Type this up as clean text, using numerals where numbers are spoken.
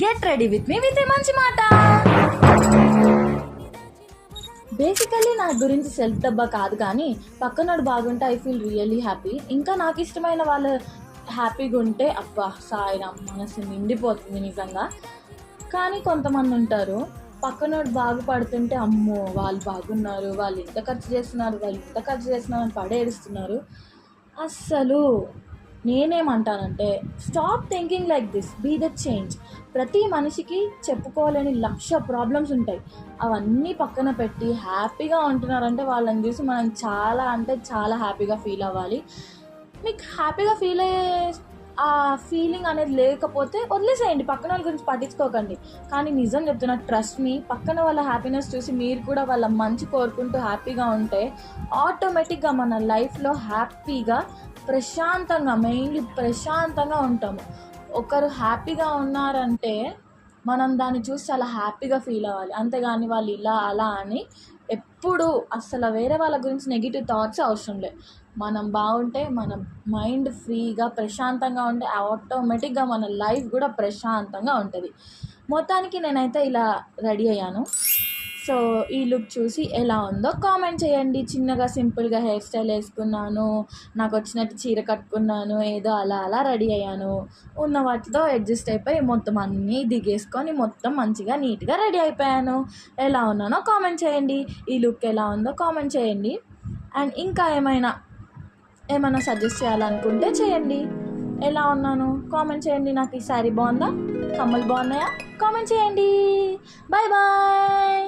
Get ready with me with మంచి మాట. Basically నా గురించి సెల్ఫ్ డబ్బా కాదు, కానీ పక్కనోడు బాగుంటే ఐ ఫీల్ రియల్లీ హ్యాపీ. ఇంకా నాకు ఇష్టమైన వాళ్ళు హ్యాపీగా ఉంటే అబ్బా సాయిరామ్ మనసు నిండిపోతుంది నిజంగా. కానీ కొంతమంది ఉంటారు పక్కనోడు బాగుపడుతుంటే అమ్మో వాళ్ళు బాగున్నారు, వాళ్ళు ఇంత ఖర్చు చేస్తున్నారు, వాళ్ళు ఇంత ఖర్చు చేస్తున్నారు అని పడేడుస్తున్నారు. అస్సలు నేనేమంటానంటే stop thinking like this, be the change. ప్రతి మనిషికి చెప్పుకోలేని 1,00,000 ప్రాబ్లమ్స్ ఉంటాయి. అవన్నీ పక్కన పెట్టి హ్యాపీగా ఉంటున్నారంటే వాళ్ళని చూసి మనం చాలా అంటే చాలా హ్యాపీగా ఫీల్ అవ్వాలి. మీకు హ్యాపీగా ఫీల్ అయ్యే ఆ ఫీలింగ్ అనేది లేకపోతే వదిలేసేయండి, పక్కన వాళ్ళ గురించి పట్టించుకోకండి. కానీ నిజం చెప్తున్నా, ట్రస్ట్ మీ, పక్కన వాళ్ళ హ్యాపీనెస్ చూసి మీరు కూడా వాళ్ళ మంచి కోరుకుంటూ హ్యాపీగా ఉంటే ఆటోమేటిక్గా మన లైఫ్లో హ్యాపీగా ప్రశాంతంగా, మెయిన్లీ ప్రశాంతంగా ఉంటాము. ఒకరు హ్యాపీగా ఉన్నారంటే మనం దాన్ని చూసి చాలా హ్యాపీగా ఫీల్ అవ్వాలి, అంతేగాని వాళ్ళు ఇలా అలా అని ఎప్పుడు అసలు వేరే వాళ్ళ గురించి నెగిటివ్ థాట్స్ అవసరం లేదు. మనం బాగుంటే మన మైండ్ ఫ్రీగా ప్రశాంతంగా ఉంటే ఆటోమేటిక్గా మన లైఫ్ కూడా ప్రశాంతంగా ఉంటుంది. మొత్తానికి నేనైతే ఇలా రెడీ అయ్యాను. సో ఈ లుక్ చూసి ఎలా ఉందో కామెంట్ చేయండి. చిన్నగా సింపుల్గా హెయిర్ స్టైల్ వేసుకున్నాను, నాకు వచ్చినట్టు చీర కట్టుకున్నాను, ఏదో అలా అలా రెడీ అయ్యాను. ఉన్న వాటితో అడ్జస్ట్ అయిపోయి మొత్తం అన్నీ దిగేసుకొని మొత్తం మంచిగా నీట్గా రెడీ అయిపోయాను. ఎలా ఉన్నానో కామెంట్ చేయండి, ఈ లుక్ ఎలా ఉందో కామెంట్ చేయండి. అండ్ ఇంకా ఏమైనా సజెస్ట్ చేయాలనుకుంటే చేయండి. ఎలా ఉన్నాను కామెంట్ చేయండి. నాకు ఈ శారీ బాగుందా, కమ్మలు బాగున్నాయా కామెంట్ చేయండి. Bye bye.